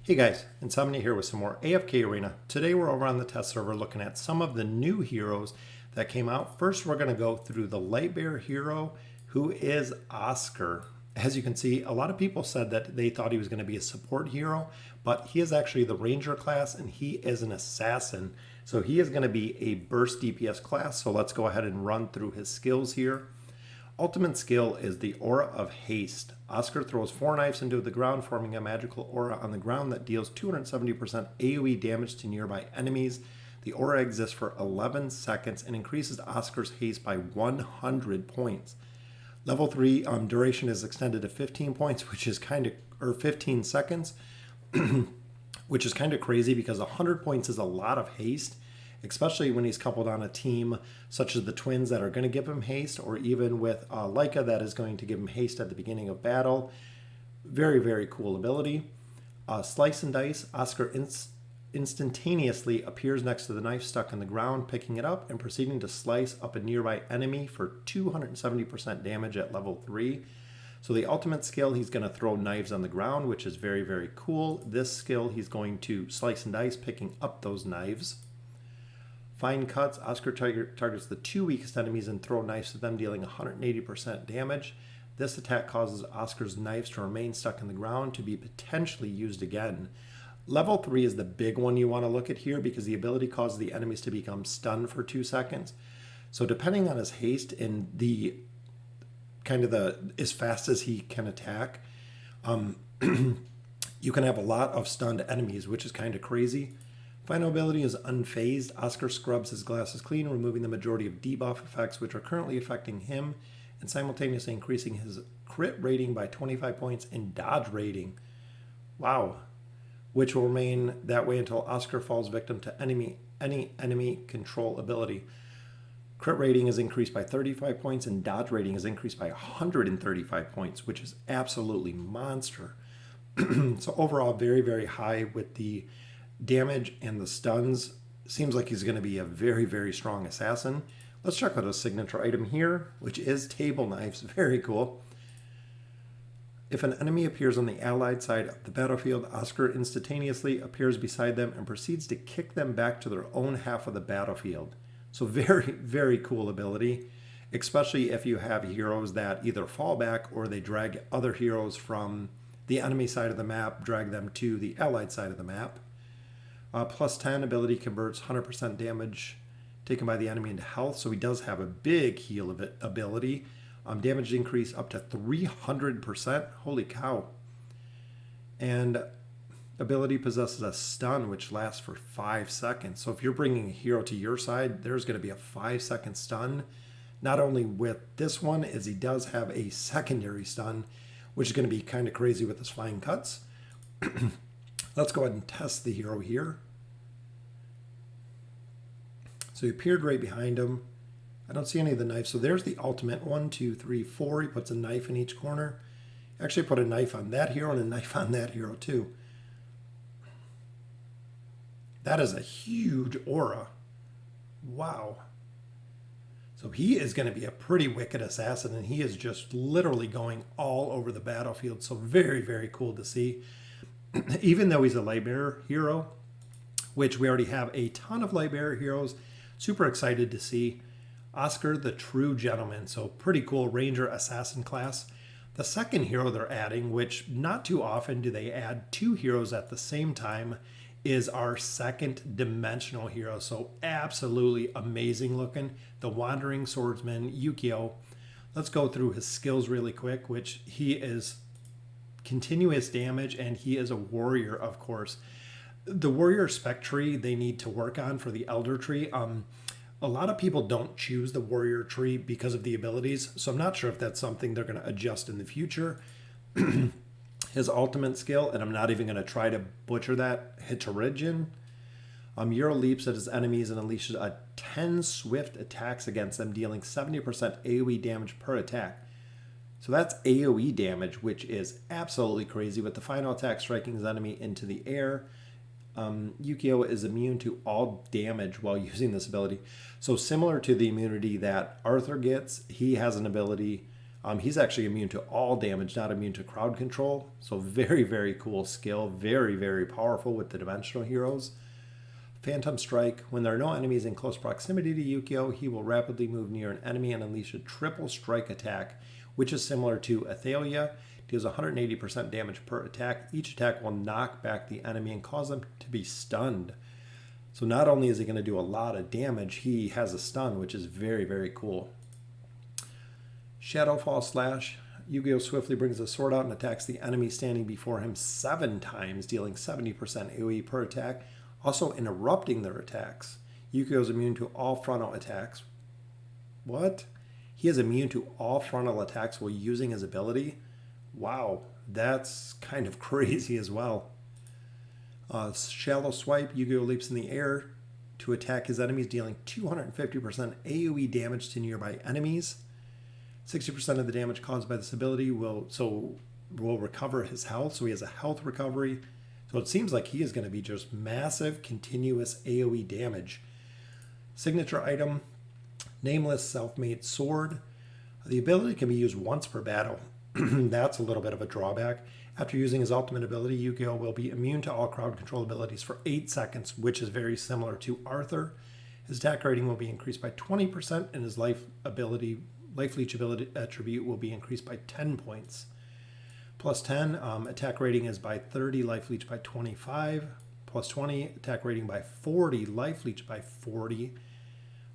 Hey guys, Insomnia here with some more AFK Arena. Today we're over on the test server looking at some of the new heroes that came out. First we're going to go through the Lightbearer hero, who is Oscar. As you can see, a lot of people said that they thought he was going to be a support hero, but he is actually the Ranger class and he is an assassin. So he is going to be a burst DPS class. So let's go ahead and run through his skills here. Ultimate skill is the Aura of Haste. Oscar throws 4 knives into the ground, forming a magical aura on the ground that deals 270% AoE damage to nearby enemies. The aura exists for 11 seconds and increases Oscar's haste by 100 points. Level 3 duration is extended to 15 points, which is or 15 seconds, which is kind of crazy because 100 points is a lot of haste, especially when he's coupled on a team such as the twins that are going to give him haste, or even with Leica that is going to give him haste at the beginning of battle. Very, very cool ability. Slice and Dice. Oscar instantaneously appears next to the knife stuck in the ground, picking it up and proceeding to slice up a nearby enemy for 270% damage at level 3. So the ultimate skill, he's going to throw knives on the ground, which is very, very cool. This skill, he's going to slice and dice, picking up those knives. Fine Cuts. Oscar targets the 2 weakest enemies and throw knives at them, dealing 180% damage. This attack causes Oscar's knives to remain stuck in the ground to be potentially used again. Level 3 is the big one you want to look at here because the ability causes the enemies to become stunned for 2 seconds. So depending on his haste and the as fast as he can attack, you can have a lot of stunned enemies, which is kind of crazy. Final ability is Unfazed. Oscar scrubs his glasses clean, removing the majority of debuff effects which are currently affecting him, and simultaneously increasing his crit rating by 25 points and dodge rating. Wow. Which will remain that way until Oscar falls victim to any enemy control ability. Crit rating is increased by 35 points and dodge rating is increased by 135 points, which is absolutely monster. So overall, very, very high with the damage and the stuns. Seems like he's going to be a very, very strong assassin. Let's check out his signature item here, which is table knives. Very cool. If an enemy appears on the allied side of the battlefield, Oscar instantaneously appears beside them and proceeds to kick them back to their own half of the battlefield. So very, very cool ability, especially if you have heroes that either fall back or they drag other heroes from the enemy side of the map, drag them to the allied side of the map. Plus 10 ability converts 100% damage taken by the enemy into health. So he does have a big heal ability. Damage increase up to 300%. Holy cow. And ability possesses a stun which lasts for 5 seconds. So if you're bringing a hero to your side, there's going to be a 5-second stun. Not only with this one, as he does have a secondary stun, which is going to be kind of crazy with his Flying Cuts. Let's go ahead and test the hero here. So he appeared right behind him. I don't see any of the knives. So there's the ultimate. 1, 2, 3, 4. He puts a knife in each corner. Actually put a knife on that hero and a knife on that hero too. That is a huge aura. Wow. So he is going to be a pretty wicked assassin, and he is just literally going all over the battlefield. So very, very cool to see. Even though he's a Lightbearer hero, which we already have a ton of Lightbearer heroes, super excited to see Oscar the True Gentleman. So pretty cool Ranger Assassin class. The second hero they're adding, which not too often do they add 2 heroes at the same time, is our second dimensional hero. So absolutely amazing looking. The Wandering Swordsman, Yukio. Let's go through his skills really quick, which he is continuous damage, and he is a warrior, of course. The warrior spec tree they need to work on for the elder tree. A lot of people don't choose the warrior tree because of the abilities, so I'm not sure if that's something they're going to adjust in the future. His ultimate skill, and I'm not even going to try to butcher that, Hitorigin. Euro leaps at his enemies and unleashes a 10 swift attacks against them, dealing 70% AoE damage per attack. So that's AoE damage, which is absolutely crazy, with the final attack striking his enemy into the air. Yukio is immune to all damage while using this ability. So similar to the immunity that Arthur gets, he has an ability He's actually immune to all damage, not immune to crowd control. So very, very cool skill. Very, very powerful with the dimensional heroes. Phantom Strike. When there are no enemies in close proximity to Yukio, he will rapidly move near an enemy and unleash a triple strike attack, which is similar to Athalia. Deals 180% damage per attack. Each attack will knock back the enemy and cause them to be stunned. So not only is he going to do a lot of damage, he has a stun, which is very, very cool. Shadowfall Slash. Yukio swiftly brings a sword out and attacks the enemy standing before him 7 times, dealing 70% AoE per attack, also interrupting their attacks. Yukio is immune to all frontal attacks. What? He is immune to all frontal attacks while using his ability? Wow, that's kind of crazy as well. Shallow Swipe. Yukio leaps in the air to attack his enemies, dealing 250% AoE damage to nearby enemies. 60% of the damage caused by this ability will recover his health, so he has a health recovery. So it seems like he is going to be just massive, continuous AoE damage. Signature item, Nameless Self-Made Sword. The ability can be used once per battle. That's a little bit of a drawback. After using his ultimate ability, Yukio will be immune to all crowd control abilities for 8 seconds, which is very similar to Arthur. His attack rating will be increased by 20%, and his life leech ability attribute will be increased by 10 points. Plus 10, attack rating is by 30, life leech by 25. Plus 20, attack rating by 40, life leech by 40.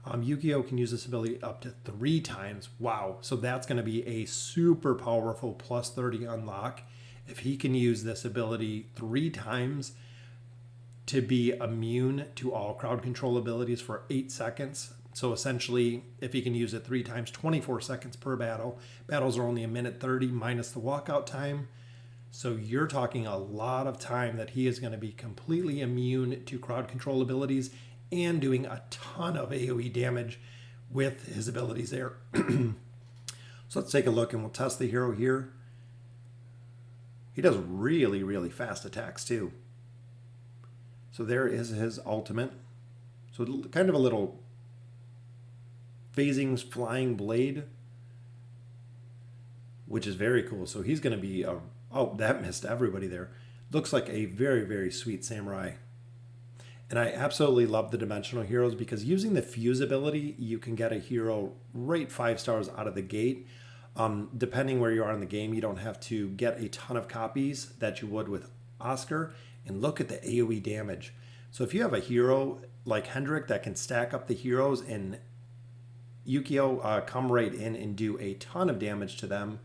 Yukio can use this ability up to 3 times. Wow, so that's going to be a super powerful plus 30 unlock. If he can use this ability 3 times to be immune to all crowd control abilities for 8 seconds. So essentially, if he can use it 3 times, 24 seconds per battle. Battles are only 1:30 minus the walkout time. So you're talking a lot of time that he is going to be completely immune to crowd control abilities and doing a ton of AoE damage with his abilities there. So let's take a look and we'll test the hero here. He does really, really fast attacks too. So there is his ultimate. So kind of a little phasing flying blade, which is very cool. So he's going to be oh, that missed everybody there. Looks like a very, very sweet samurai. And I absolutely love the dimensional heroes because using the fuse ability, you can get a hero right 5 stars out of the gate. Depending where you are in the game, you don't have to get a ton of copies that you would with Oscar. And look at the AoE damage. So if you have a hero like Hendrik that can stack up the heroes and Yukio come right in and do a ton of damage to them,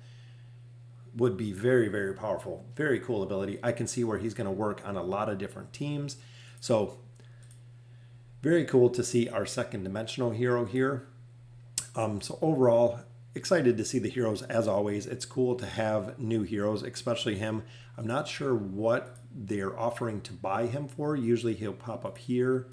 would be very, very powerful. Very cool ability. I can see where he's going to work on a lot of different teams. So very cool to see our second dimensional hero here. So overall, excited to see the heroes as always. It's cool to have new heroes, especially him. I'm not sure what they're offering to buy him for. Usually he'll pop up here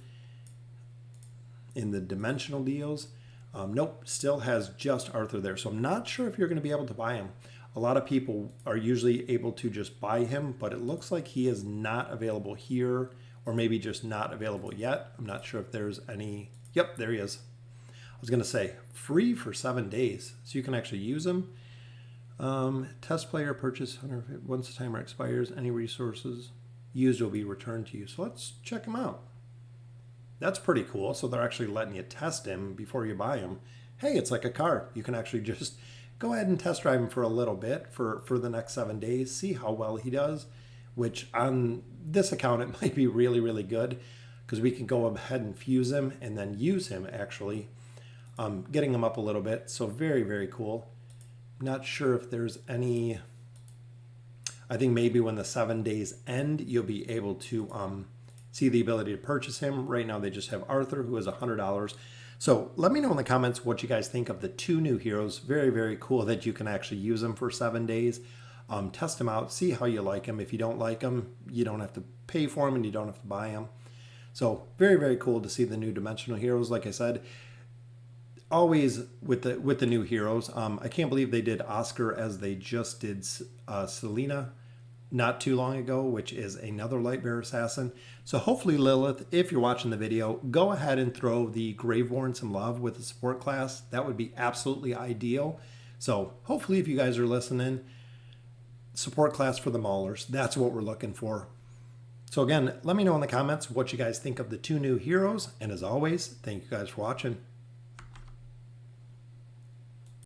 in the dimensional deals. Nope, still has just Arthur there. So I'm not sure if you're going to be able to buy him. A lot of people are usually able to just buy him, but it looks like he is not available here, or maybe just not available yet. I'm not sure if there's any. Yep, there he is. I was going to say free for 7 days, so you can actually use him. Test player purchase 100 once the timer expires. Any resources used will be returned to you. So let's check him out. That's pretty cool. So they're actually letting you test him before you buy him. Hey, it's like a car. You can actually just go ahead and test drive him for a little bit for the next 7 days. See how well he does, which on this account, it might be really, really good because we can go ahead and fuse him and then use him actually, getting him up a little bit. So very, very cool. Not sure if there's any, I think maybe when the 7 days end, you'll be able to see the ability to purchase him. Right now, they just have Arthur, who is $100. So let me know in the comments what you guys think of the 2 new heroes. Very, very cool that you can actually use them for 7 days. Test them out, see how you like them. If you don't like them, you don't have to pay for them and you don't have to buy them. So very, very cool to see the new dimensional heroes. Like I said, always with the new heroes. I can't believe they did Oscar as they just did Selena not too long ago, which is another Lightbearer assassin. So hopefully, Lilith, if you're watching the video, go ahead and throw the Graveborn some love with the support class. That would be absolutely ideal. So hopefully if you guys are listening, support class for the maulers. That's what we're looking for. So again, let me know in the comments what you guys think of the 2 new heroes. And as always, thank you guys for watching.